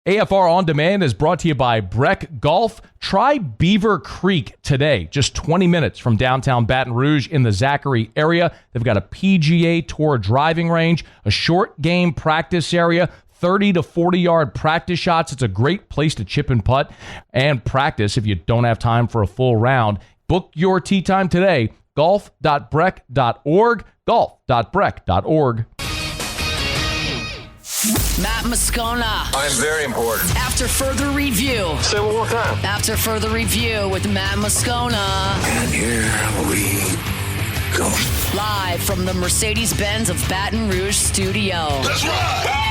AFR On Demand is brought to you by Breck Golf. Try Beaver Creek today, just 20 minutes from downtown Baton Rouge in the Zachary area. They've got a PGA Tour driving range, a short game practice area, 30 to 40-yard practice shots. It's a great place to chip and putt and practice if you don't have time for a full round. Book your tee time today, golf.breck.org, golf.breck.org. Matt Moscona. I'm very important. After further review. Say it one more time. After further review with Matt Moscona. And here we go. Live from the Mercedes-Benz of Baton Rouge studio. Let's ride!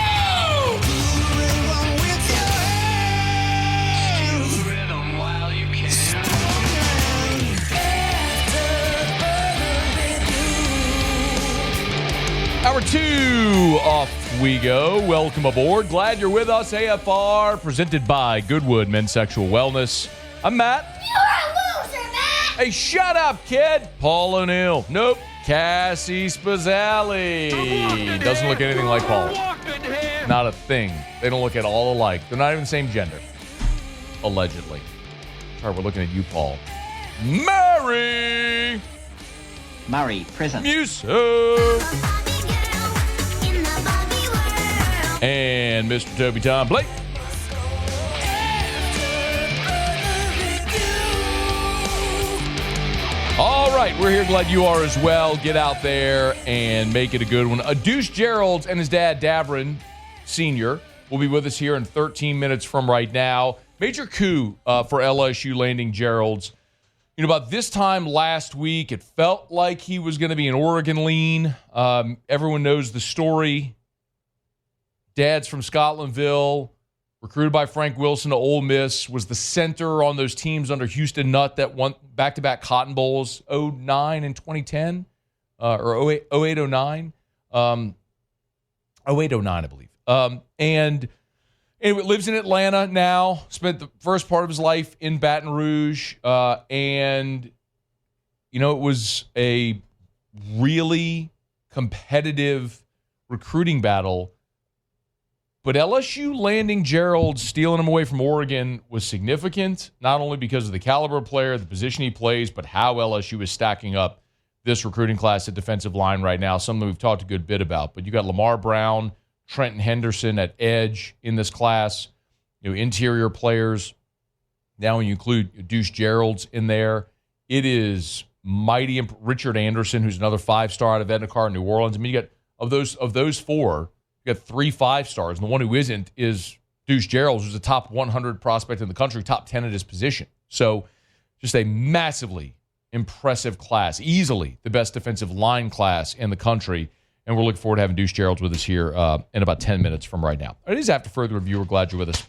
Hour 2, off we go. Welcome aboard. Glad you're with us. AFR, presented by Goodwood Men's Sexual Wellness. I'm Matt. You're a loser, Matt! Hey, shut up, kid. Paul O'Neill. Nope. Cassie Spazzali. Doesn't look anything like Paul. Not a thing. They don't look at all alike. They're not even the same gender. Allegedly. Sorry, we're looking at you, Paul. Mary Prison. Musso. And Mr. Toby Tom Blake. All right, we're here. Glad you are as well. Get out there and make it a good one. Deuce Geralds and his dad, Daverin Sr., will be with us here in 13 minutes from right now. Major coup for LSU landing Geralds. You know, about this time last week, it felt like he was going to be an Oregon lean. Everyone knows the story. Dad's from Scotlandville, recruited by Frank Wilson to Ole Miss, was the center on those teams under Houston Nutt that won back-to-back Cotton Bowls, 09 and 2010, or 08-09. 08-09, I believe. And anyway, lives in Atlanta now, spent the first part of his life in Baton Rouge, and, you know, it was a really competitive recruiting battle. But LSU landing Geralds, stealing him away from Oregon, was significant, not only because of the caliber of player, the position he plays, but how LSU is stacking up this recruiting class at defensive line right now, something we've talked a good bit about. But you got Lamar Brown, Trenton Henderson at edge in this class, you know, interior players. Now when you include Deuce Geralds in there, it is mighty. Richard Anderson, who's another 5-star out of Edna New Orleans. I mean, you got of those four, you got 3 5-stars, and the one who isn't is Deuce Geralds, who's a top 100 prospect in the country, top 10 at his position. So just a massively impressive class, easily the best defensive line class in the country. And we're looking forward to having Deuce Geralds with us here in about 10 minutes from right now. It is after further review. We're glad you're with us.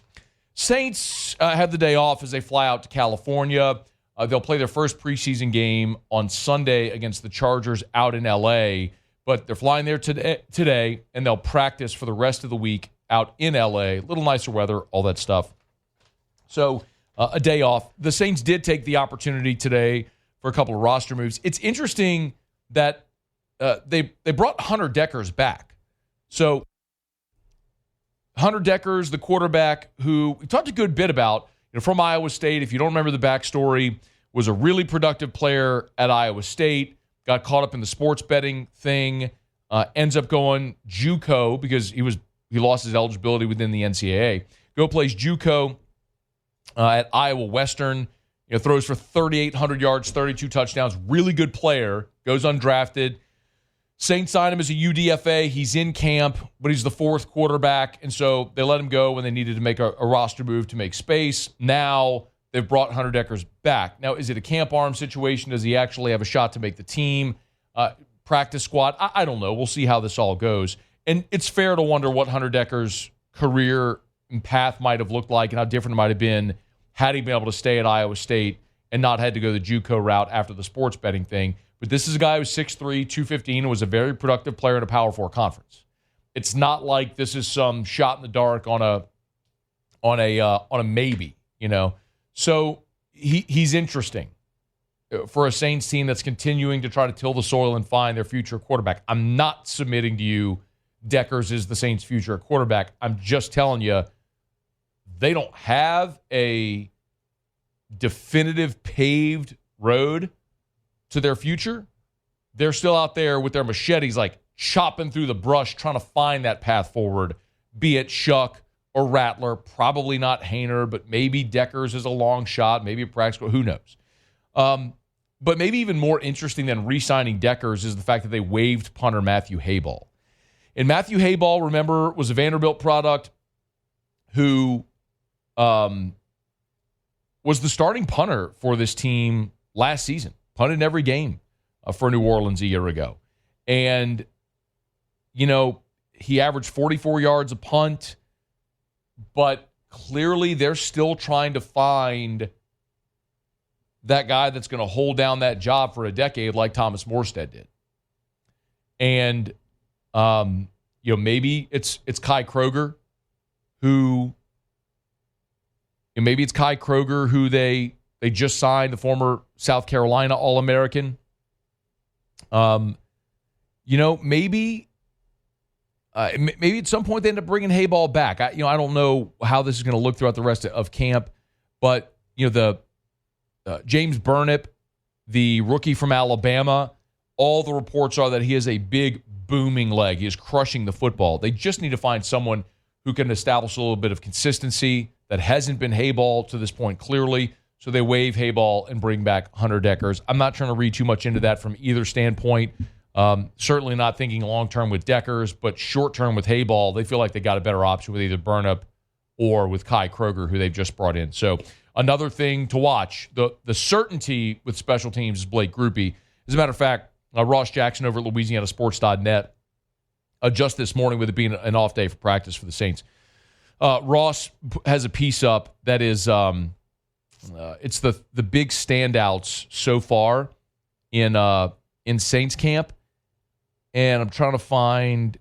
Saints have the day off as they fly out to California. They'll play their first preseason game on Sunday against the Chargers out in L.A., but they're flying there today, and they'll practice for the rest of the week out in L.A. A little nicer weather, all that stuff. So a day off. The Saints did take the opportunity today for a couple of roster moves. It's interesting that they brought Hunter Deckers back. So Hunter Deckers, the quarterback, who we talked a good bit about, you know, from Iowa State. If you don't remember the backstory, was a really productive player at Iowa State. Got caught up in the sports betting thing. Ends up going JUCO because he lost his eligibility within the NCAA. Plays JUCO at Iowa Western. You know, throws for 3,800 yards, 32 touchdowns. Really good player. Goes undrafted. Saints signed him as a UDFA. He's in camp, but he's the 4th quarterback, and so they let him go when they needed to make a roster move to make space. Now they've brought Hunter Deckers back. Now, is it a camp arm situation? Does he actually have a shot to make the team? Practice squad? I don't know. We'll see how this all goes. And it's fair to wonder what Hunter Deckers' career and path might have looked like and how different it might have been had he been able to stay at Iowa State and not had to go the JUCO route after the sports betting thing. But this is a guy who's 6'3", 215, and was a very productive player in a Power 4 conference. It's not like this is some shot in the dark on a maybe, you know. So he's interesting for a Saints team that's continuing to try to till the soil and find their future quarterback. I'm not submitting to you Deckers is the Saints' future quarterback. I'm just telling you they don't have a definitive paved road to their future. They're still out there with their machetes, like chopping through the brush, trying to find that path forward, be it Shuck or Rattler, probably not Hainer, but maybe Deckers is a long shot, maybe a practical, who knows. But maybe even more interesting than re-signing Deckers is the fact that they waived punter Matthew Hayball. And Matthew Hayball, remember, was a Vanderbilt product who was the starting punter for this team last season, punted in every game for New Orleans a year ago. And, you know, he averaged 44 yards a punt, but clearly they're still trying to find that guy that's going to hold down that job for a decade like Thomas Morstead did. And, you know, maybe it's Kai Kroger who they just signed, the former South Carolina All-American. You know, maybe at some point they end up bringing Hayball back. I don't know how this is going to look throughout the rest of camp, but, you know, James Burnip, the rookie from Alabama, all the reports are that he has a big, booming leg. He is crushing the football. They just need to find someone who can establish a little bit of consistency. That hasn't been Hayball to this point, clearly. So they waive Hayball and bring back Hunter Deckers. I'm not trying to read too much into that from either standpoint. Certainly not thinking long-term with Deckers, but short-term with Hayball, they feel like they got a better option with either Burnip or with Kai Kroger, who they've just brought in. So another thing to watch, the certainty with special teams is Blake Grupe. As a matter of fact, Ross Jackson over at LouisianaSports.net, just this morning with it being an off day for practice for the Saints, Ross has a piece up that is it's the big standouts so far in Saints camp, and I'm trying to find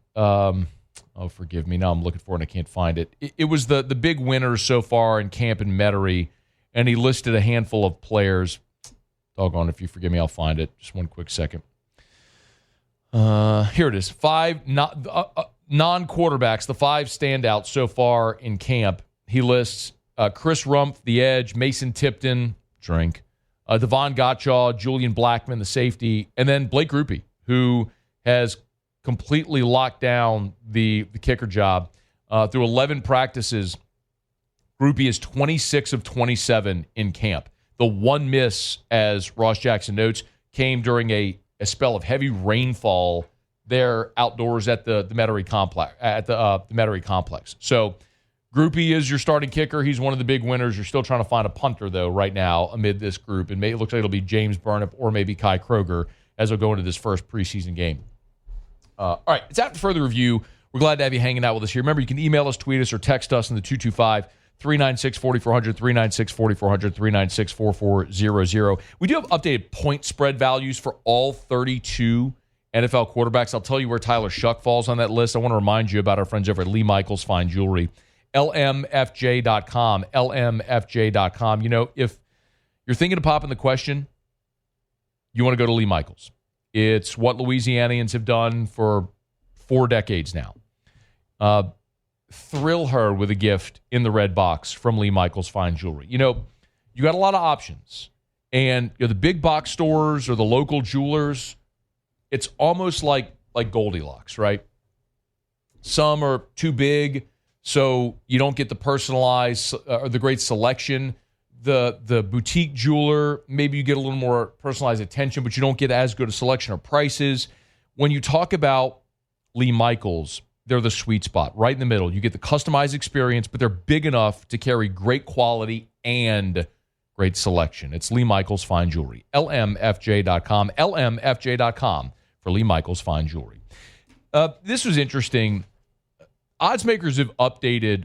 forgive me, now I'm looking for it and I can't find it. It was the big winners so far in camp in Metairie, and he listed a handful of players. Doggone, if you forgive me, I'll find it. Just one quick second. Here it is. 5 non-quarterbacks, the 5 standouts so far in camp. He lists Chris Rumpf, the edge, Mason Tipton, Devon Gottschall, Julian Blackman, the safety, and then Blake Grupe, who has completely locked down the kicker job. Through 11 practices, Grupe is 26 of 27 in camp. The one miss, as Ross Jackson notes, came during a spell of heavy rainfall there outdoors at the Metairie complex. The Metairie complex. So Grupe is your starting kicker. He's one of the big winners. You're still trying to find a punter, though, right now amid this group. And it looks like it'll be James Burnip or maybe Kai Kroger as they'll go into this first preseason game. All right, it's after further review. We're glad to have you hanging out with us here. Remember, you can email us, tweet us, or text us in the 225-396-4400, 396-4400, 396-4400. We do have updated point spread values for all 32 NFL quarterbacks. I'll tell you where Tyler Shuck falls on that list. I want to remind you about our friends over at Lee Michaels Fine Jewelry. LMFJ.com. LMFJ.com. You know, if you're thinking of popping the question, you want to go to Lee Michaels. It's what Louisianians have done for 4 decades now. Thrill her with a gift in the red box from Lee Michaels Fine Jewelry. You know, you got a lot of options. And the big box stores or the local jewelers, it's almost like Goldilocks, right? Some are too big, so you don't get the personalized or the great selection. The boutique jeweler, maybe you get a little more personalized attention, but you don't get as good a selection or prices. When you talk about Lee Michaels, they're the sweet spot, right in the middle. You get the customized experience, but they're big enough to carry great quality and great selection. It's Lee Michaels Fine Jewelry. LMFJ.com. LMFJ.com for Lee Michaels Fine Jewelry. This was interesting. Odds makers have updated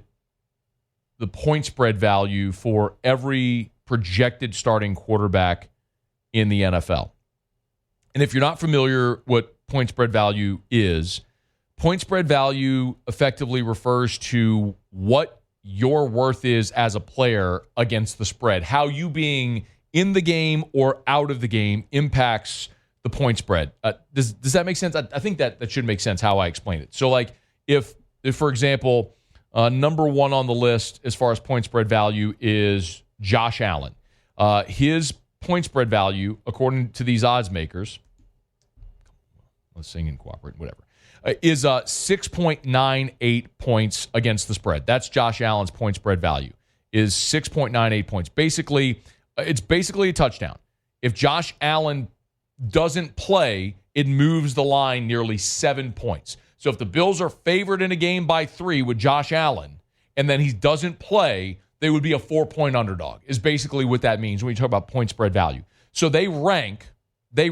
the point spread value for every projected starting quarterback in the NFL. And if you're not familiar what point spread value is, point spread value effectively refers to what your worth is as a player against the spread. How you being in the game or out of the game impacts the point spread. Does that make sense? I think that should make sense how I explain it. So, like, if for example, Number one on the list as far as point spread value is Josh Allen. His point spread value, according to these odds makers, let's sing and cooperate, whatever, is 6.98 points against the spread. That's Josh Allen's point spread value, is 6.98 points. Basically, it's basically a touchdown. If Josh Allen doesn't play, it moves the line nearly 7 points. So if the Bills are favored in a game by 3 with Josh Allen, and then he doesn't play, they would be a 4-point underdog, is basically what that means when you talk about point spread value. So they rank the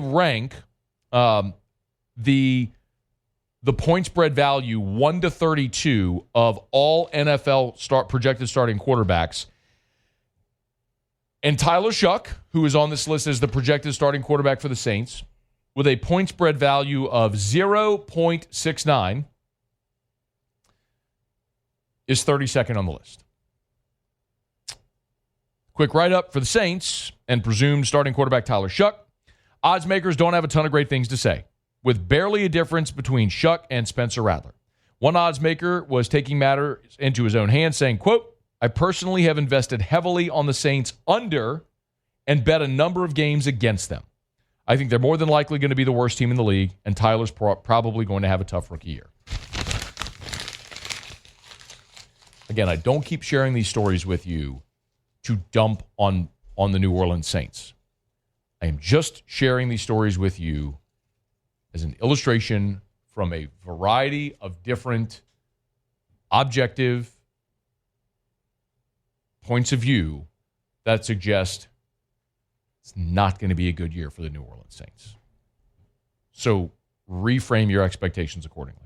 point spread value 1 to 32 of all NFL projected starting quarterbacks. And Tyler Shuck, who is on this list as the projected starting quarterback for the Saints, with a point spread value of 0.69, is 32nd on the list. Quick write-up for the Saints and presumed starting quarterback Tyler Shuck. Odds makers don't have a ton of great things to say, with barely a difference between Shuck and Spencer Rattler. One odds maker was taking matters into his own hands, saying, quote, I personally have invested heavily on the Saints under and bet a number of games against them. I think they're more than likely going to be the worst team in the league, and Tyler's probably going to have a tough rookie year. Again, I don't keep sharing these stories with you to dump on the New Orleans Saints. I am just sharing these stories with you as an illustration from a variety of different objective points of view that suggest it's not going to be a good year for the New Orleans Saints. So reframe your expectations accordingly.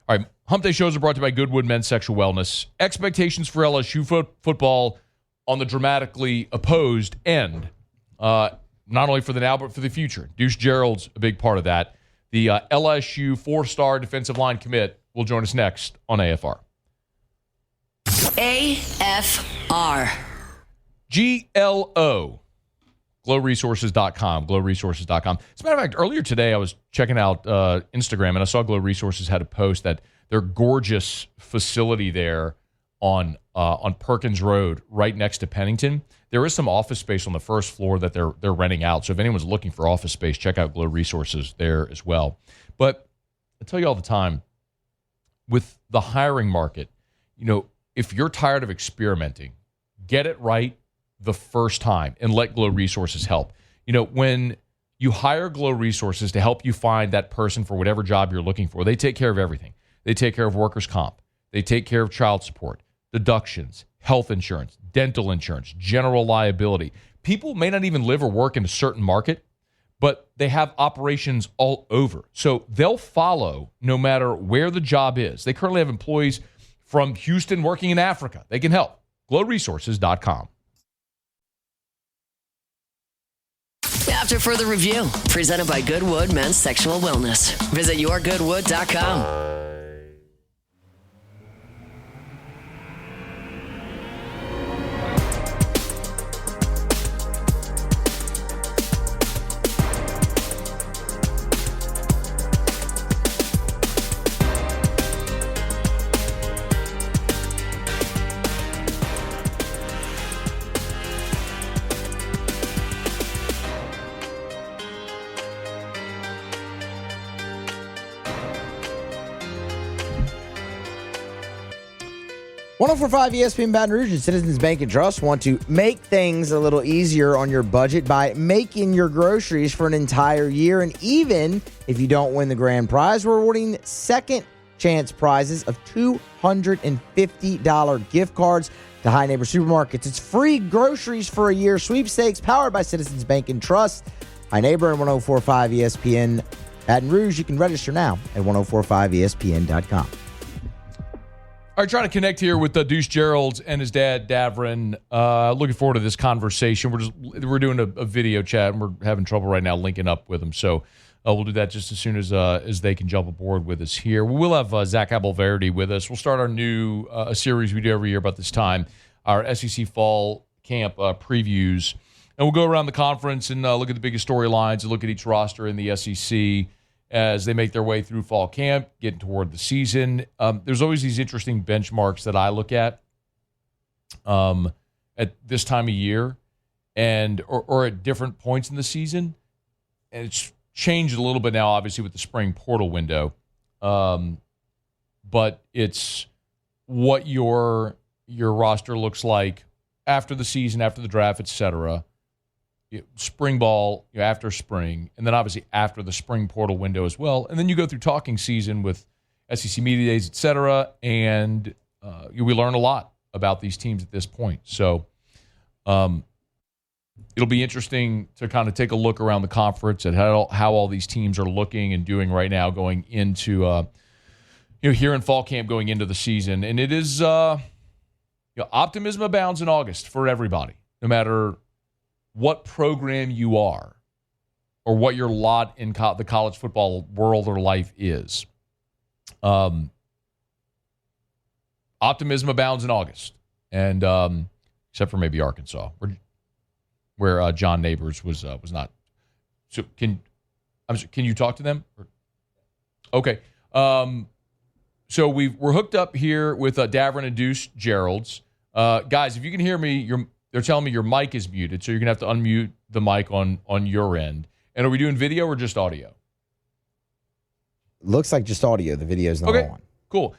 All right, Hump Day shows are brought to you by Goodwood Men's Sexual Wellness. Expectations for LSU football on the dramatically opposed end, not only for the now, but for the future. Deuce Geralds, a big part of that. The LSU 4-star defensive line commit will join us next on AFR. AFR. GLO. GlowResources.com. GlowResources.com. As a matter of fact, earlier today I was checking out Instagram and I saw Glow Resources had a post that their gorgeous facility there on Perkins Road, right next to Pennington. There is some office space on the first floor that they're renting out. So if anyone's looking for office space, check out Glow Resources there as well. But I tell you all the time, with the hiring market, if you're tired of experimenting, get it right the first time and let Glow Resources help. When you hire Glow Resources to help you find that person for whatever job you're looking for, they take care of everything. They take care of workers' comp. They take care of child support, deductions, health insurance, dental insurance, general liability. People may not even live or work in a certain market, but they have operations all over. So they'll follow no matter where the job is. They currently have employees from Houston working in Africa. They can help. GlowResources.com. After further review, presented by Goodwood Men's Sexual Wellness. Visit yourgoodwood.com. .104.5 ESPN Baton Rouge and Citizens Bank and Trust want to make things a little easier on your budget by making your groceries for an entire year. And even if you don't win the grand prize, we're awarding second chance prizes of $250 gift cards to High Neighbor Supermarkets. It's free groceries for a year sweepstakes powered by Citizens Bank and Trust. High Neighbor and 104.5 ESPN Baton Rouge. You can register now at 1045ESPN.com. All right, trying to connect here with Deuce Geralds and his dad, Daverin. Looking forward to this conversation. We're doing a video chat, and we're having trouble right now linking up with them. So we'll do that just as soon as they can jump aboard with us here. We'll have Zach Abelverdi with us. We'll start our new a series we do every year about this time, our SEC Fall Camp previews. And we'll go around the conference and look at the biggest storylines and look at each roster in the SEC as they make their way through fall camp, getting toward the season. There's always these interesting benchmarks that I look at this time of year and or at different points in the season. And it's changed a little bit now, obviously, with the spring portal window. But it's what your roster looks like after the season, after the draft, et cetera. Spring ball after spring, and then obviously after the spring portal window as well. And then you go through talking season with SEC Media Days, et cetera, and we learn a lot about these teams at this point. So it'll be interesting to kind of take a look around the conference at how all these teams are looking and doing right now going into here in fall camp going into the season. And it is optimism abounds in August for everybody, no matter what program you are or what your lot in the college football world or life is. Optimism abounds in August, and except for maybe Arkansas, where John Neighbors was not. So can you talk to them? Okay. So we're hooked up here with Daverin and Deuce Geralds. Guys, if you can hear me, they're telling me your mic is muted, so you're going to have to unmute the mic on your end. And are we doing video or just audio? Looks like just audio. The video's not on. Cool.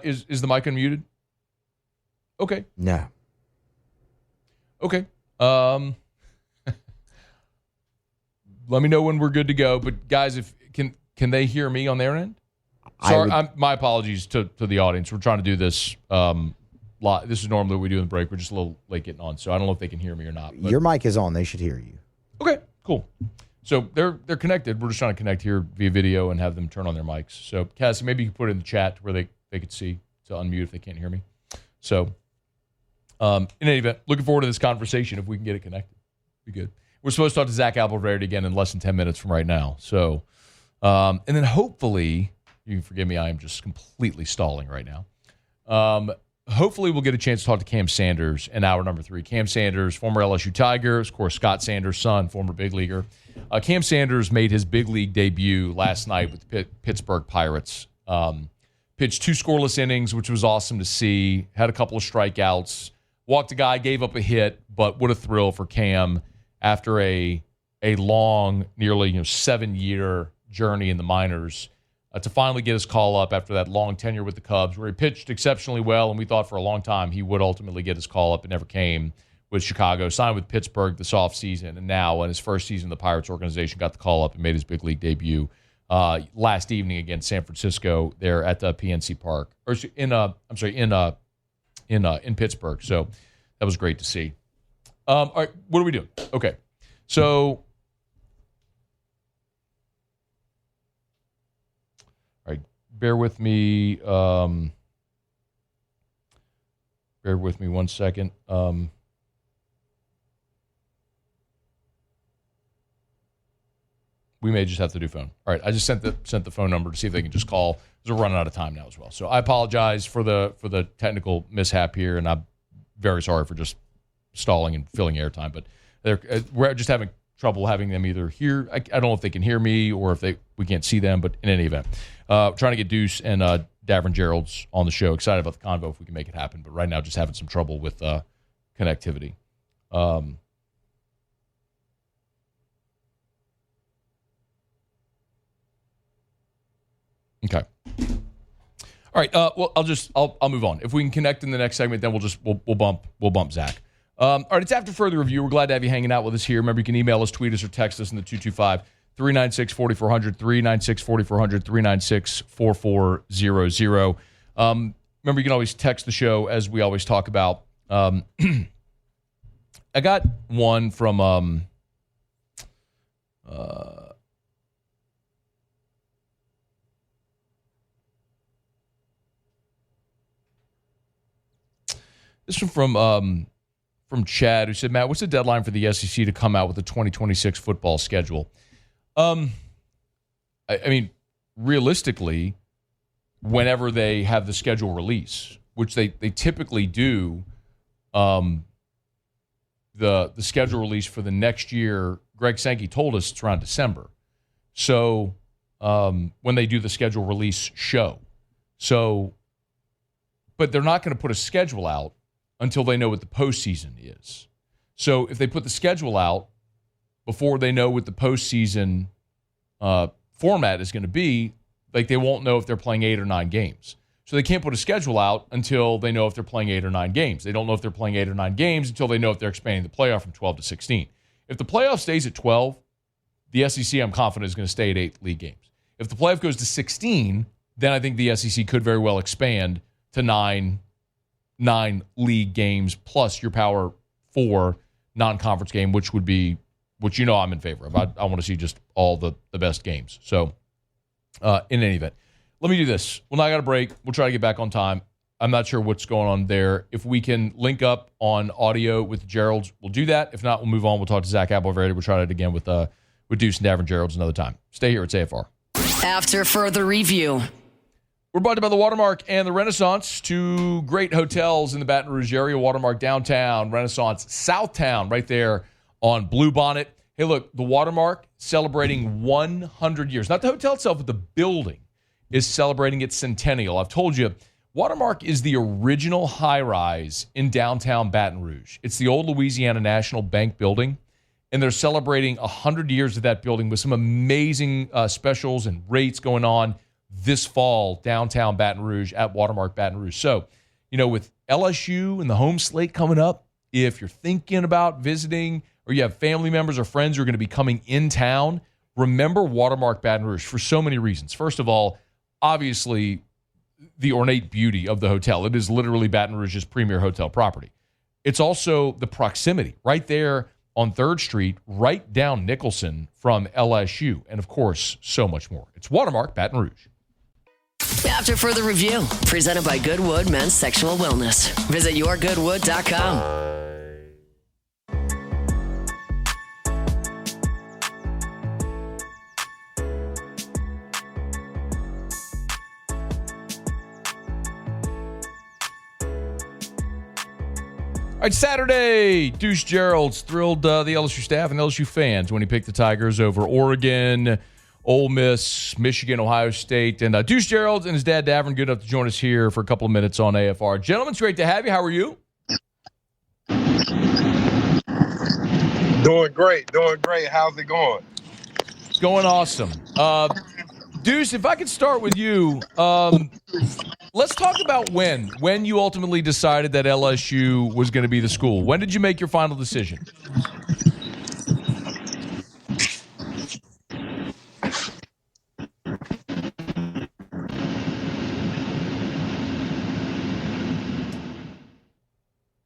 Is the mic unmuted? Okay. No. Okay. Let me know when we're good to go. But guys, can they hear me on their end? Sorry, my apologies to the audience. We're trying to do this. This is normally what we do in the break. We're just a little late getting on, so I don't know if they can hear me or not. Your mic is on. They should hear you. Okay, cool. So they're connected. We're just trying to connect here via video and have them turn on their mics. So Cassie, maybe you can put it in the chat where they could see to unmute if they can't hear me. So in any event, looking forward to this conversation if we can get it connected. Be good. We're supposed to talk to Zach Appleverde again in less than 10 minutes from right now. So and then hopefully, you can forgive me, I am just completely stalling right now. Hopefully we'll get a chance to talk to Cam Sanders in hour number 3. Cam Sanders, former LSU Tiger, of course, Scott Sanders' son, former big leaguer. Cam Sanders made his big league debut last night with the Pittsburgh Pirates. Pitched 2 scoreless innings, which was awesome to see. Had a couple of strikeouts. Walked a guy, gave up a hit, but what a thrill for Cam after a long, nearly 7-year journey in the minors. To finally get his call up after that long tenure with the Cubs, where he pitched exceptionally well, and we thought for a long time he would ultimately get his call up. It never came with Chicago. Signed with Pittsburgh this offseason, and now in his first season in the Pirates organization, got the call up and made his big league debut last evening against San Francisco there at the PNC Park, or in Pittsburgh. So that was great to see. All right, what are we doing? Okay, so. Bear with me. Bear with me 1 second. We may just have to do phone. All right, I just sent the phone number to see if they can just call, because we're running out of time now as well. So I apologize for the technical mishap here, and I'm very sorry for just stalling and filling airtime. But we're just having trouble having them either hear. I don't know if they can hear me or if we can't see them. But in any event, trying to get Deuce and Daverin Geralds on the show. Excited about the convo if we can make it happen. But right now, just having some trouble with connectivity. Okay. All right. Well, I'll move on. If we can connect in the next segment, then we'll bump Zach. All right, it's after further review. We're glad to have you hanging out with us here. Remember, you can email us, tweet us, or text us in the 225-396-4400, 396-4400, 396-4400. Remember, you can always text the show, as we always talk about. I got one from this one from Chad, who said, Matt, what's the deadline for the SEC to come out with the 2026 football schedule? I mean, realistically, whenever they have the schedule release, which they typically do, the schedule release for the next year, Greg Sankey told us it's around December. So when they do the schedule release show. So, but they're not going to put a schedule out until they know what the postseason is. So if they put the schedule out before they know what the postseason format is going to be, like they won't know if they're playing 8 or 9 games. So they can't put a schedule out until they know if they're playing 8 or 9 games. They don't know if they're playing 8 or 9 games until they know if they're expanding the playoff from 12 to 16. If the playoff stays at 12, the SEC, I'm confident, is going to stay at 8 league games. If the playoff goes to 16, then I think the SEC could very well expand to 9 league games plus your Power 4 non-conference game, which I'm in favor of. I want to see just all the best games. So in any event, let me do this. Well, now I got a break. We'll try to get back on time. I'm not sure what's going on there. If we can link up on audio with Geralds, we'll do that. If not, we'll move on. We'll talk to Zach Appleverdi. We'll try it again with Deuce and Daverin Geralds another time. Stay here at AFR. After further review. We're brought to you by the Watermark and the Renaissance, 2 great hotels in the Baton Rouge area. Watermark downtown, Renaissance Southtown, right there on Bluebonnet. Hey, look, the Watermark celebrating 100 years. Not the hotel itself, but the building is celebrating its centennial. I've told you, Watermark is the original high-rise in downtown Baton Rouge. It's the old Louisiana National Bank building, and they're celebrating 100 years of that building with some amazing specials and rates going on this fall downtown Baton Rouge at Watermark Baton Rouge. So, with LSU and the home slate coming up, if you're thinking about visiting or you have family members or friends who are going to be coming in town, remember Watermark Baton Rouge for so many reasons. First of all, obviously, the ornate beauty of the hotel. It is literally Baton Rouge's premier hotel property. It's also the proximity right there on 3rd Street, right down Nicholson from LSU, and of course, so much more. It's Watermark Baton Rouge. After further review, presented by Goodwood Men's Sexual Wellness. Visit yourgoodwood.com. All right, Saturday, Deuce Geralds thrilled the LSU staff and LSU fans when he picked the Tigers over Oregon, Ole Miss, Michigan, Ohio State. And Deuce Geralds and his dad, Daverin, good enough to join us here for a couple of minutes on AFR. Gentlemen, it's great to have you. How are you? Doing great. How's it going? It's going awesome. Deuce, if I could start with you, let's talk about when you ultimately decided that LSU was going to be the school. When did you make your final decision?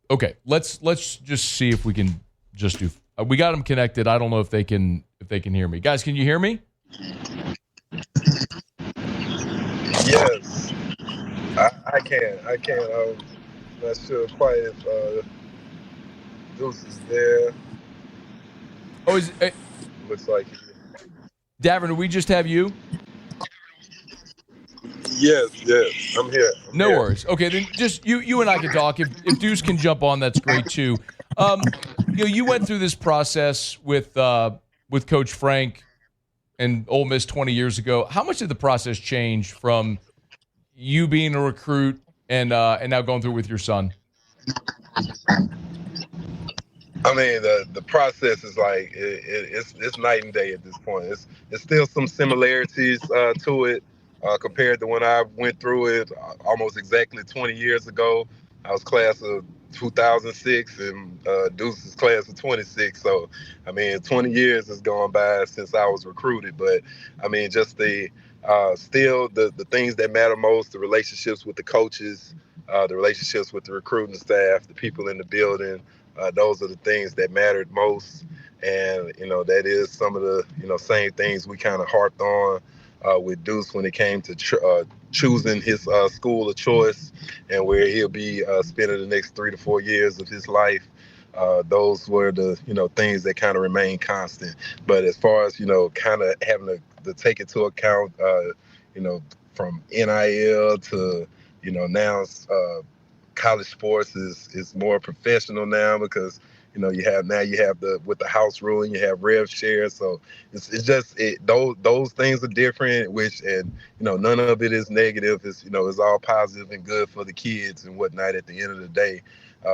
Okay, let's just see if we can just do. We got them connected. I don't know if they can hear me. Guys, can you hear me? Yes, I can. I'm not sure quite if Deuce is there. Oh, Looks like Daverin, do we just have you? Yes, I'm here. No worries. Okay, then just you and I can talk. If Deuce can jump on, that's great too. You went through this process with Coach Frank and Ole Miss 20 years ago. How much did the process change from you being a recruit and now going through with your son? I mean, the process is like it's night and day at this point. It's still some similarities to it compared to when I went through it almost exactly 20 years ago. I was class of 2006 and Deuce is class of 26. So, I mean, 20 years has gone by since I was recruited. But, I mean, just still the things that matter most, the relationships with the coaches, the relationships with the recruiting staff, the people in the building, those are the things that mattered most. And, that is some of the, same things we kind of harped on with Deuce when it came to choosing his school of choice and where he'll be spending the next 3 to 4 years of his life. Those were the, things that kind of remain constant. But as far as, kind of having to take into account, from NIL to, now college sports is more professional now because you have the with the house ruling, you have rev share, so it's just those things are different, none of it is negative. It's all positive and good for the kids and whatnot at the end of the day.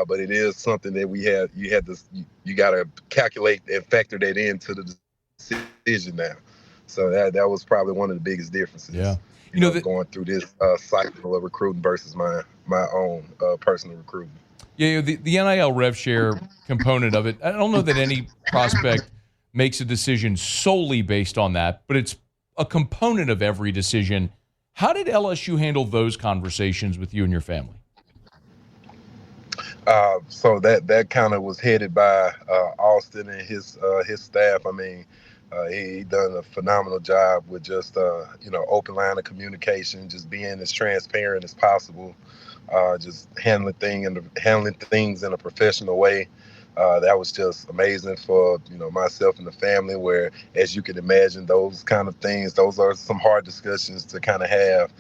But it is something that you got to calculate and factor that into the decision now. So that was probably one of the biggest differences. Yeah. Going through this cycle of recruiting versus my own personal recruiting. Yeah, the NIL rev share component of it, I don't know that any prospect makes a decision solely based on that, but it's a component of every decision. How did LSU handle those conversations with you and your family? So that kind of was headed by Austin and his staff. I mean, he done a phenomenal job with just open line of communication, just being as transparent as possible, just handling things in a professional way. That was just amazing for myself and the family. Where, as you can imagine, those kind of things, those are some hard discussions to kind of have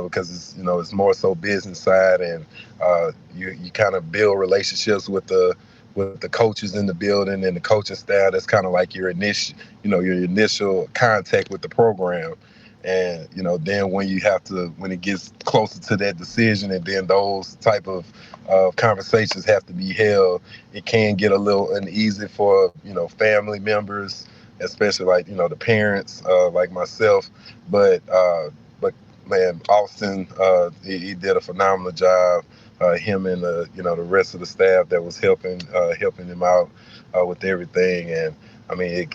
because it's more so business side, and you kind of build relationships with the coaches in the building and the coaching staff. That's kind of like your initial contact with the program. And, then when it gets closer to that decision, and then those type of conversations have to be held, it can get a little uneasy for, family members, especially like, the parents, like myself. But man, Austin, he did a phenomenal job. Him and the rest of the staff that was helping him out with everything. And I mean,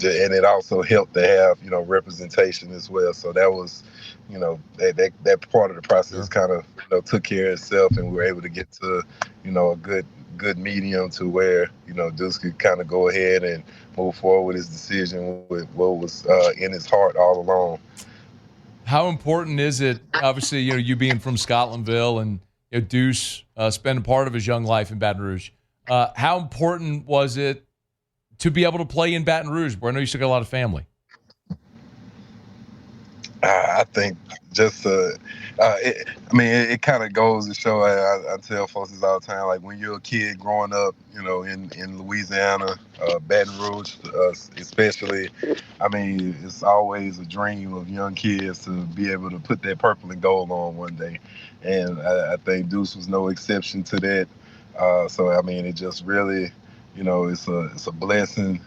it also helped to have representation as well. So that was that part of the process kind of took care of itself, and we were able to get to a good medium to where Deuce could kind of go ahead and move forward with his decision with what was in his heart all along. How important is it, obviously, you being from Scotlandville and Deuce spending part of his young life in Baton Rouge, how important was it to be able to play in Baton Rouge, where I know you still got a lot of family? I think just it kind of goes to show. I tell folks this all the time. Like, when you're a kid growing up, in Louisiana, Baton Rouge, especially. I mean, it's always a dream of young kids to be able to put that purple and gold on one day, and I think Deuce was no exception to that. So I mean, it just really, it's a blessing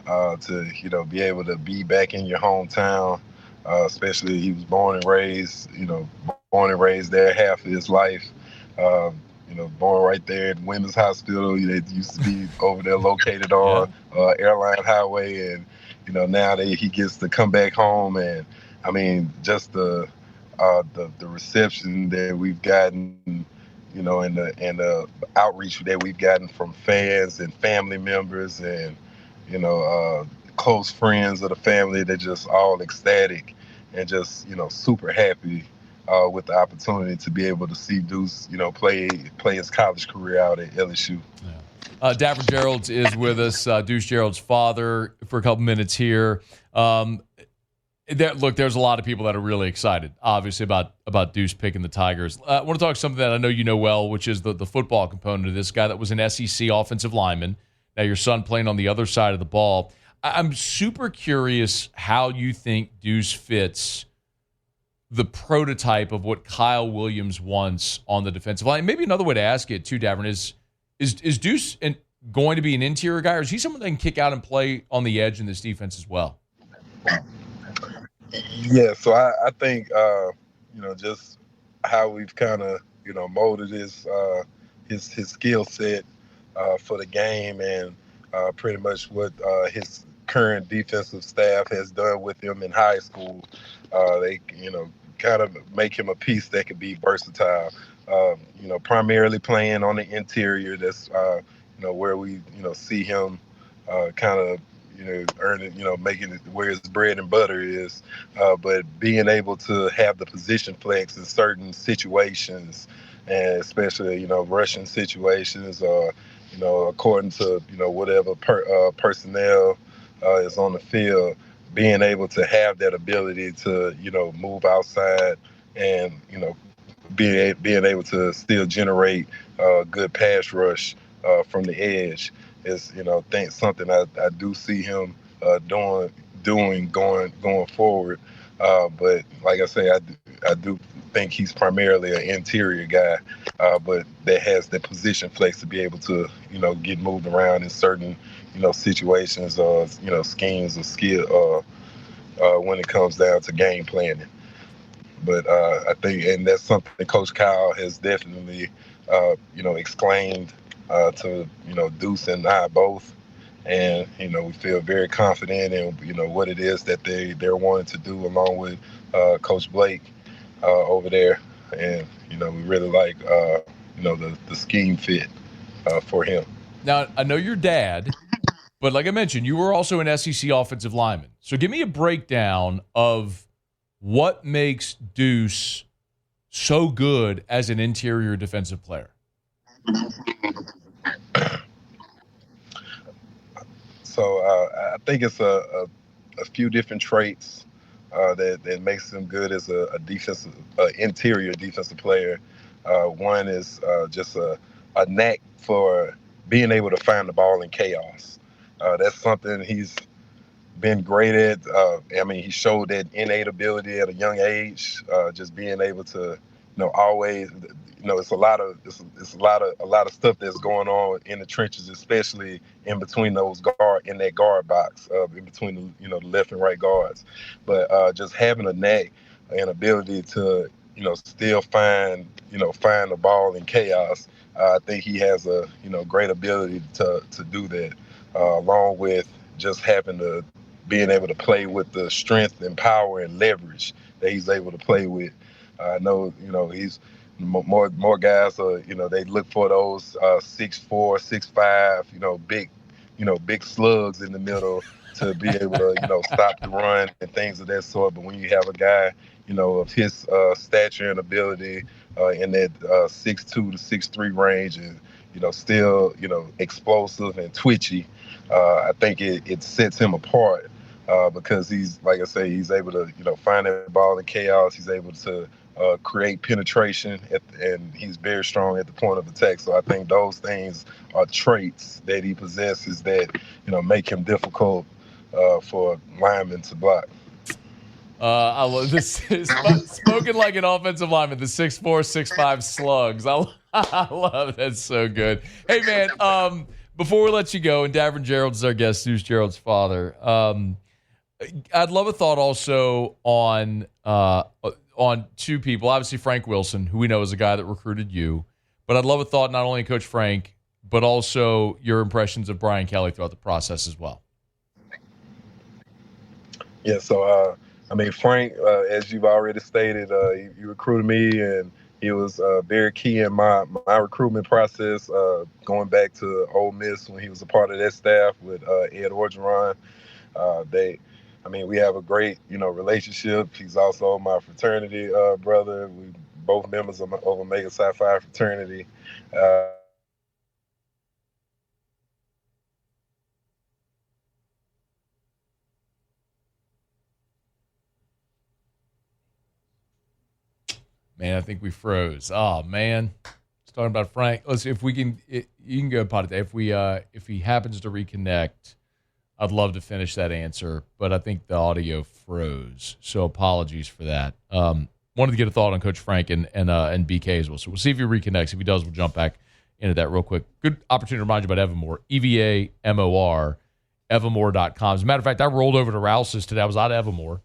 to be able to be back in your hometown. Especially he was born and raised there half of his life. Born right there at Women's Hospital. They used to be over there located on Airline Highway, and now he gets to come back home. And I mean, just the reception that we've gotten, and the outreach that we've gotten from fans and family members, and close friends of the family. They're just all ecstatic and just super happy with the opportunity to be able to see Deuce play his college career out at LSU. Daverin Geralds is with us, Deuce Geralds' father, for a couple minutes here. There's a lot of people that are really excited, obviously, about Deuce picking the Tigers. I want to talk something that I know you know well, which is the football component of this guy that was an SEC offensive lineman. Now your son playing on the other side of the ball. I'm super curious how you think Deuce fits the prototype of what Kyle Williams wants on the defensive line. Maybe another way to ask it too, Daverin, is Deuce going to be an interior guy, or is he someone that can kick out and play on the edge in this defense as well? Yeah, so I think just how we've kind of molded his skill set for the game, and pretty much what his current defensive staff has done with him in high school. They kind of make him a piece that can be versatile. Primarily playing on the interior. That's where we see him kind of earning, making it where his bread and butter is. But being able to have the position flex in certain situations, and especially rushing situations, or according to whatever personnel is on the field, being able to have that ability to move outside and being able to still generate good pass rush from the edge is, something I do see him doing going forward. But like I say, I do think he's primarily an interior guy, but that has the position flex to be able to, get moved around in certain, situations or, schemes or skill when it comes down to game planning. But I think, and that's something Coach Kyle has definitely, exclaimed to, Deuce and I both. And, we feel very confident in, what it is that they're wanting to do along with Coach Blake over there. And, we really like, the scheme fit for him. Now, I know your dad, but like I mentioned, you were also an SEC offensive lineman. So give me a breakdown of what makes Deuce so good as an interior defensive player. So I think it's a few different traits that makes him good as a defensive, interior defensive player. One is just a knack for being able to find the ball in chaos. That's something he's been great at. He showed that innate ability at a young age, just being able to, always, it's a lot of stuff that's going on in the trenches, especially in between in that guard box, in between the left and right guards. But just having a knack and ability to, still find the ball in chaos. I think he has a, great ability to do that, along with just being able to play with the strength and power and leverage that he's able to play with. I know, he's more guys are, they look for those 6'4", 6'5", big slugs in the middle to be able to, stop the run and things of that sort. But when you have a guy, of his stature and ability in that 6'2" to 6'3" range and, still, explosive and twitchy, I think it sets him apart because he's, like I say, he's able to, find that ball in chaos. He's able to create penetration, and he's very strong at the point of attack. So I think those things are traits that he possesses that, make him difficult for linemen to block. I love this. Spoken like an offensive lineman, the 6'4", 6'5" slugs. I love it. That's so good. Hey, man, before we let you go, and Daverin Geralds is our guest, Deuce Geralds' father, I'd love a thought also on two people. Obviously, Frank Wilson, who we know is a guy that recruited you. But I'd love a thought not only on Coach Frank, but also your impressions of Brian Kelly throughout the process as well. Yeah, so, Frank, as you've already stated, he recruited me, and he was very key in my recruitment process, going back to Ole Miss when he was a part of that staff with Ed Orgeron. We have a great, relationship. He's also my fraternity brother. We both members of Omega Psi Phi fraternity. Man, I think we froze. Oh man, it's talking about Frank. Let's see if we can. You can go pot it. If he happens to reconnect, I'd love to finish that answer, but I think the audio froze. So apologies for that. Wanted to get a thought on Coach Frank and BK as well. So we'll see if he reconnects. If he does, we'll jump back into that real quick. Good opportunity to remind you about Evamore. EVAMOR, Evamore.com. As a matter of fact, I rolled over to Rouse's today. I was out of Evamore.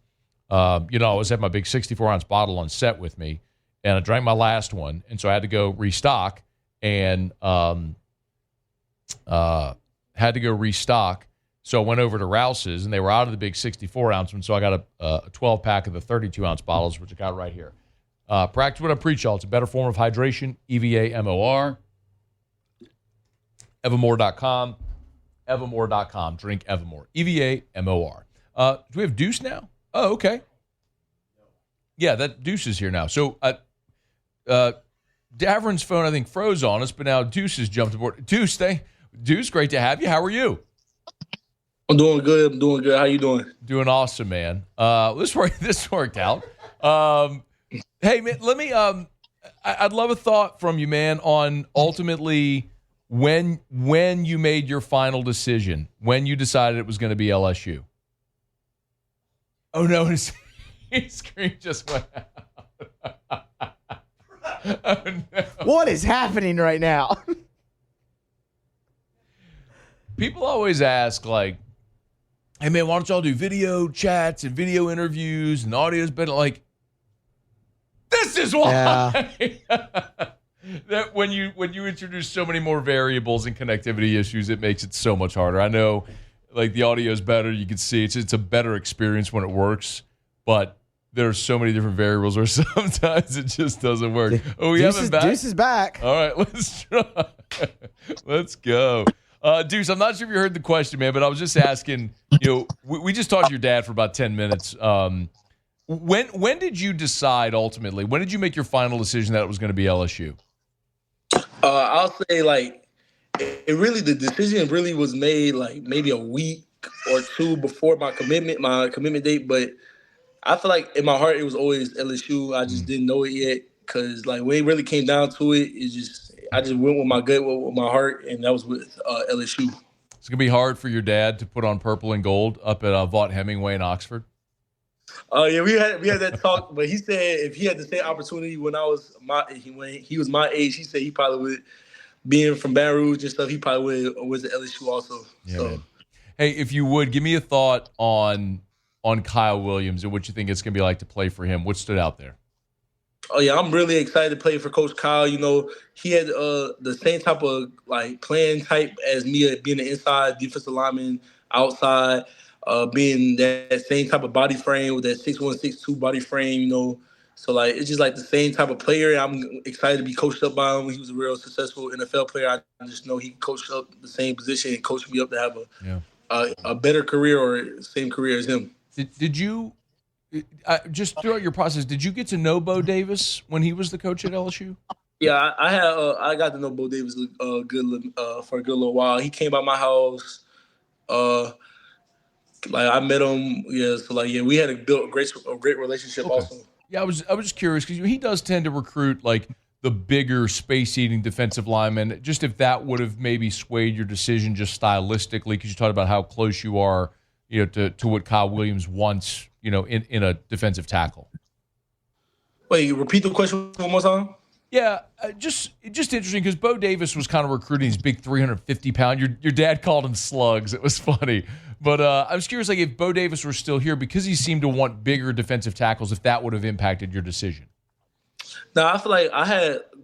I always had my big 64-ounce bottle on set with me, and I drank my last one, and so I had to go restock, and So I went over to Rouse's, and they were out of the big 64-ounce one, so I got a 12-pack of the 32-ounce bottles, which I got right here. Practice what I preach, y'all. It's a better form of hydration, EVAMOR, Evamore.com, Evamore.com. Drink Evamore, EVAMOR. Do we have Deuce now? Oh, okay. Yeah, that Deuce is here now. So Daverin's phone, I think, froze on us, but now Deuce has jumped aboard. Deuce, great to have you. How are you? I'm doing good. How you doing? Doing awesome, man. This worked out. Hey, man, let me. I I'd love a thought from you, man, on ultimately when you made your final decision, when you decided it was going to be LSU. Oh, no, his screen just went out. Oh, no. What is happening right now? People always ask, like, hey, man, why don't y'all do video chats and video interviews and audio's better? Like, this is why. Yeah. That when you introduce so many more variables and connectivity issues, it makes it so much harder. I know, like, the audio is better. You can see it's a better experience when it works, but there are so many different variables where sometimes it just doesn't work. Oh, we have him back? Deuce is back. All right, let's try. Let's go. Deuce, I'm not sure if you heard the question, man, but I was just asking, we just talked to your dad for about 10 minutes. When did you decide ultimately? When did you make your final decision that it was going to be LSU? I'll say, like, the decision really was made, like, maybe a week or two before my commitment date. But I feel like in my heart it was always LSU. I just didn't know it yet because, like, when it really came down to it, I just went with my gut, with my heart, and that was with LSU. It's going to be hard for your dad to put on purple and gold up at Vaught Hemingway in Oxford. Yeah, we had that talk, but he said if he had the same opportunity when he was my age, he said he probably would, being from Baton Rouge and stuff, he probably was at LSU also. Yeah, so, man. Hey, if you would give me a thought on Kyle Williams and what you think it's going to be like to play for him. What stood out there? Oh yeah, I'm really excited to play for Coach Kyle. He had the same type of, like, playing type as me, being an inside defensive lineman, outside. Being that same type of body frame with that 6'1", 6'2" body frame, So, like, it's just like the same type of player. I'm excited to be coached up by him. He was a real successful NFL player. I just know he coached up the same position and coached me up to have a better career or same career as him. Did you just throughout your process? Did you get to know Bo Davis when he was the coach at LSU? Yeah, I got to know Bo Davis for a good little while. He came by my house. Like, I met him. Yeah, so, like, we had built a great relationship. Okay. Also. Yeah, I was just curious because he does tend to recruit, like, the bigger space-eating defensive linemen. Just if that would have maybe swayed your decision just stylistically, because you talked about how close you are, to what Kyle Williams wants, in a defensive tackle. Wait, repeat the question one more time. Yeah, just interesting because Bo Davis was kind of recruiting these big 350-pound. Your dad called them slugs. It was funny. But I was curious, like, if Bo Davis were still here, because he seemed to want bigger defensive tackles, if that would have impacted your decision. Now, I feel like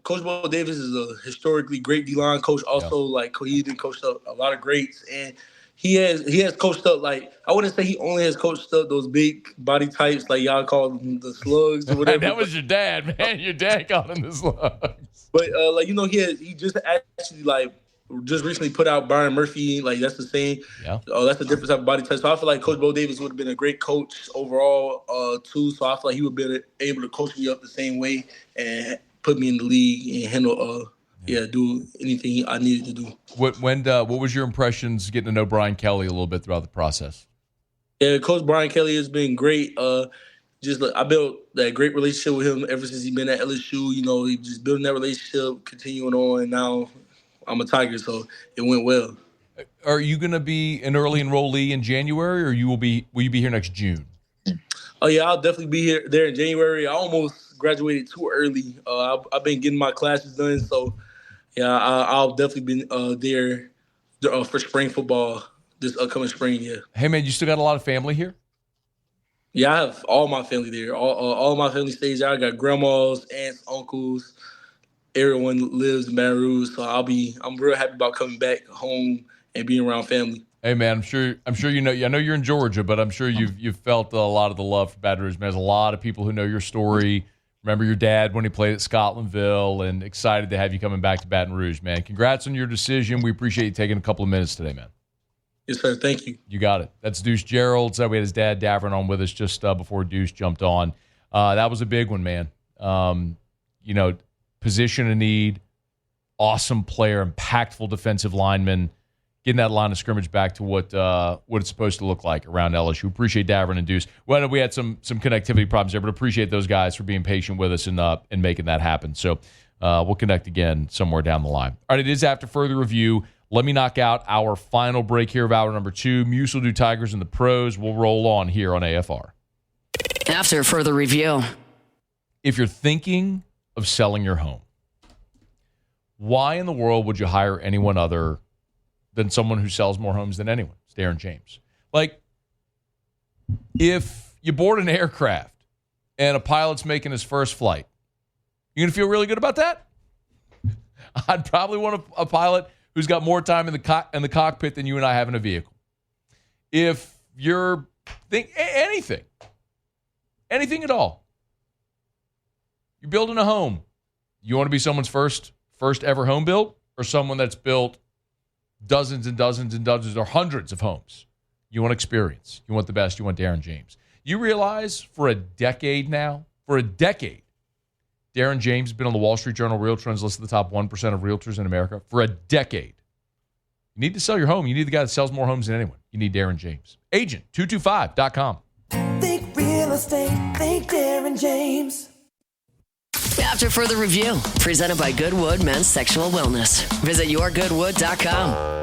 Coach Bo Davis is a historically great D-line coach. Also, like, he did coach up a lot of greats. And he has coached up, like, I wouldn't say he only has coached up those big body types, like y'all call them the slugs or whatever. That was your dad, man. Your dad called him the slugs. But, he just actually, like, just recently put out Byron Murphy. Like, that's the same. Yeah. That's a different type of body type. So I feel like Coach Bo Davis would have been a great coach overall, too. So I feel like he would have been able to coach me up the same way and put me in the league and handle, do anything I needed to do. What was your impressions getting to know Brian Kelly a little bit throughout the process? Yeah, Coach Brian Kelly has been great. I built that great relationship with him ever since he's been at LSU. He just building that relationship, continuing on, and now I'm a Tiger, so it went well. Are you going to be an early enrollee in January, or will you be here next June? Oh yeah, I'll definitely be there in January. I almost graduated too early. I've been getting my classes done, so yeah, I'll definitely be there for spring football this upcoming spring. Yeah. Hey man, you still got a lot of family here? Yeah, I have all my family there. All my family stays there. I got grandmas, aunts, uncles. Everyone lives in Baton Rouge, so I'm real happy about coming back home and being around family. Hey man, I'm sure I know you're in Georgia, but I'm sure you've felt a lot of the love for Baton Rouge. Man, there's a lot of people who know your story. Remember your dad when he played at Scotlandville, and excited to have you coming back to Baton Rouge, man. Congrats on your decision. We appreciate you taking a couple of minutes today, man. Yes, sir. Thank you. You got it. That's Deuce Geralds. We had his dad, Daverin, on with us just before Deuce jumped on. That was a big one, man. Position of need, awesome player, impactful defensive lineman. getting that line of scrimmage back to what it's supposed to look like around LSU. Appreciate Daverin and Deuce. Well, we had some connectivity problems there, but appreciate those guys for being patient with us and making that happen. So we'll connect again somewhere down the line. All right, it is after further review. Let me knock out our final break here of hour number 2. Muse will do Tigers and the Pros. We'll roll on here on AFR. After further review. If you're thinking of selling your home, why in the world would you hire anyone other than someone who sells more homes than anyone? It's Daverin Geralds. Like, if you board an aircraft and a pilot's making his first flight, you going to feel really good about that? I'd probably want a pilot who's got more time in the cockpit than you and I have in a vehicle. If you're anything at all, you're building a home, you want to be someone's first ever home built, or someone that's built dozens and dozens and dozens or hundreds of homes? You want experience. You want the best. You want Daverin Geralds. You realize for a decade, Daverin Geralds has been on the Wall Street Journal Real Trends list of the top 1% of realtors in America for a decade. You need to sell your home. You need the guy that sells more homes than anyone. You need Daverin Geralds. Agent225.com. Think real estate. Think Daverin Geralds. After further review, presented by Goodwood Men's Sexual Wellness. Visit yourgoodwood.com.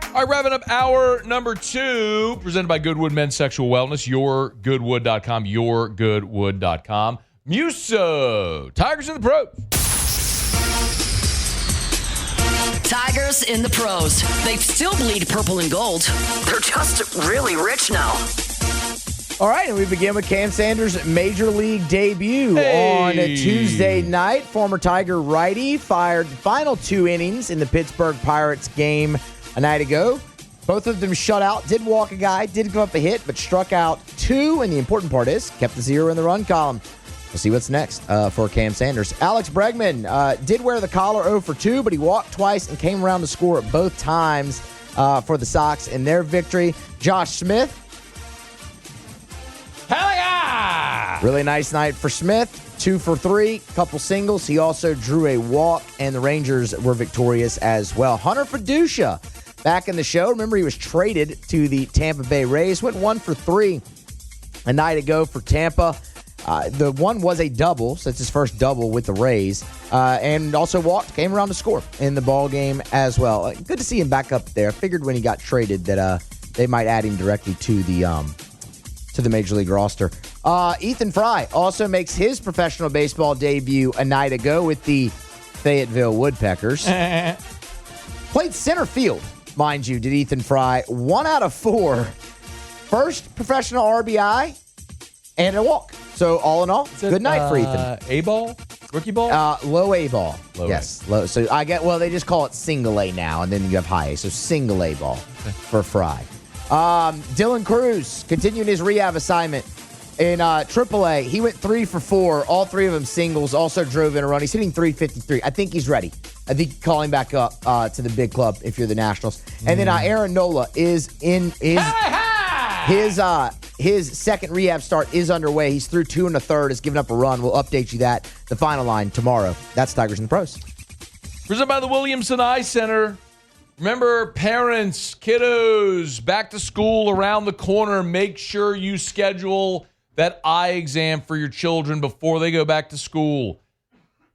All right, wrapping up hour number 2, presented by Goodwood Men's Sexual Wellness, yourgoodwood.com, yourgoodwood.com. Muso, Tigers and the Pros. Tigers in the Pros. They still bleed purple and gold. They're just really rich now. All right, and we begin with Cam Sanders' Major League debut on Tuesday night. Former Tiger righty fired the final 2 innings in the Pittsburgh Pirates game a night ago. Both of them shut out, did walk a guy, did give up a hit, but struck out 2, and the important part is kept the 0 in the run column. We'll see what's next for Cam Sanders. Alex Bregman did wear the collar 0 for 2, but he walked twice and came around to score both times for the Sox in their victory. Josh Smith. Hell yeah! Really nice night for Smith. 2 for 3, couple singles. He also drew a walk, and the Rangers were victorious as well. Hunter Fiducia back in the show. Remember, he was traded to the Tampa Bay Rays. Went 1 for 3 a night ago for Tampa. The one was a double, so it's his first double with the Rays, and also walked, came around to score in the ball game as well. Good to see him back up there. I figured when he got traded that they might add him directly to the Major League roster. Ethan Fry also makes his professional baseball debut a night ago with the Fayetteville Woodpeckers. Played center field, mind you, did Ethan Fry. 1 out of 4. First professional RBI and a walk. So all in all, good night for Ethan. A-ball? Rookie ball? Low A ball. Low yes. Low. So they just call it single A now, and then you have high A. So single A ball for Fry. Dylan Cruz continuing his rehab assignment in AAA. He went 3 for 4, all 3 of them singles, also drove in a run. He's hitting .353. I think he's ready. I think calling back up to the big club if you're the Nationals. And then Aaron Nola is in his second rehab start is underway. He's through 2 1/3, has given up a run. We'll update you the final line tomorrow. That's Tigers and the Pros. Presented by the Williamson Eye Center. Remember, parents, kiddos, back to school around the corner. Make sure you schedule that eye exam for your children before they go back to school.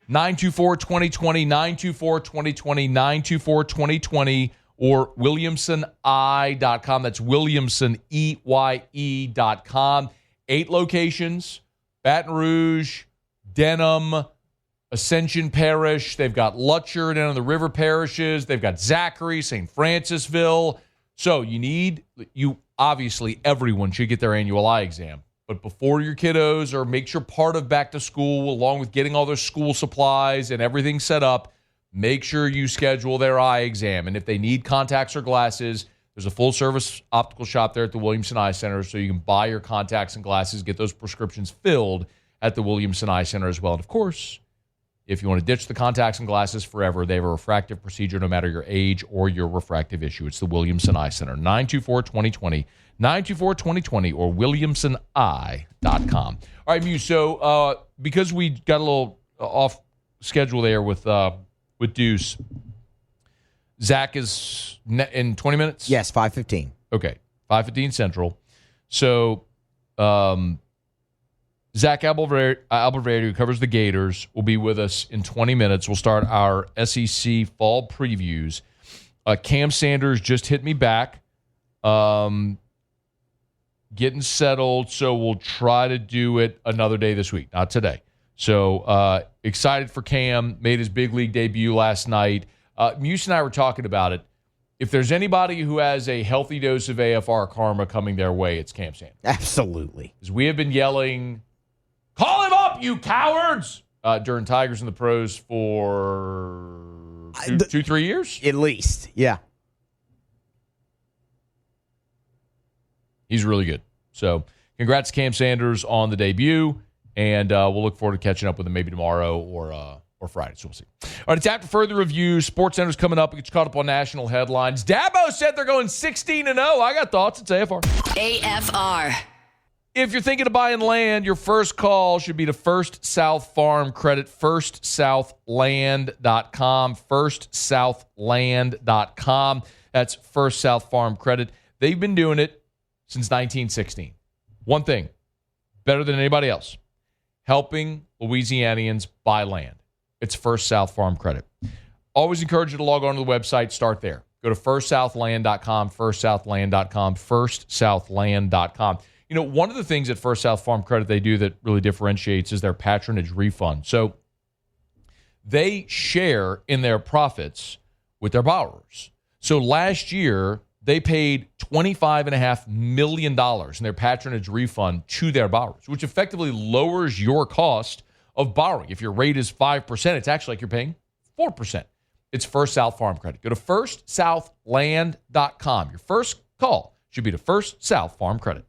924-2020, 924-2020, 924-2020, or WilliamsonEye.com. That's Williamson, EYE.com. 8 locations: Baton Rouge, Denham, Ascension Parish. They've got Lutcher down in the river parishes. They've got Zachary, St. Francisville. So obviously everyone should get their annual eye exam. But before your kiddos, or make sure part of back to school, along with getting all their school supplies and everything set up, make sure you schedule their eye exam. And if they need contacts or glasses, there's a full-service optical shop there at the Williamson Eye Center, so you can buy your contacts and glasses, get those prescriptions filled at the Williamson Eye Center as well. And, of course, if you want to ditch the contacts and glasses forever, they have a refractive procedure no matter your age or your refractive issue. It's the Williamson Eye Center. 924-2020, 924-2020 or williamsoni.com. All right, Muse, so because we got a little off schedule there with Deuce, Zach is in 20 minutes? Yes, 5:15. Okay, 5:15 Central. So Zach Alberverde, who covers the Gators, will be with us in 20 minutes. We'll start our SEC fall previews. Cam Sanders just hit me back. Getting settled, so we'll try to do it another day this week, not today. So excited for Cam. Made his big league debut last night. Muse and I were talking about it. If there's anybody who has a healthy dose of AFR karma coming their way, it's Cam Sanders. Absolutely. Because we have been yelling, call him up, you cowards, during Tigers and the Pros for 3 years? At least, yeah. He's really good. So congrats to Cam Sanders on the debut, and we'll look forward to catching up with him maybe tomorrow or Friday. So we'll see. All right, it's after further review. Sports Center's coming up. We get you caught up on national headlines. Dabo said they're going 16-0. I got thoughts. It's AFR. AFR. If you're thinking of buying land, your first call should be to First South Farm Credit, firstsouthland.com, firstsouthland.com. That's First South Farm Credit. They've been doing it since 1916. One thing, better than anybody else, helping Louisianians buy land. It's First South Farm Credit. Always encourage you to log on to the website. Start there. Go to firstsouthland.com, firstsouthland.com, firstsouthland.com. You know, one of the things at First South Farm Credit they do that really differentiates is their patronage refund. So they share in their profits with their borrowers. So last year, they paid $25.5 million in their patronage refund to their borrowers, which effectively lowers your cost of borrowing. If your rate is 5%, it's actually like you're paying 4%. It's First South Farm Credit. Go to firstsouthland.com. Your first call should be to First South Farm Credit.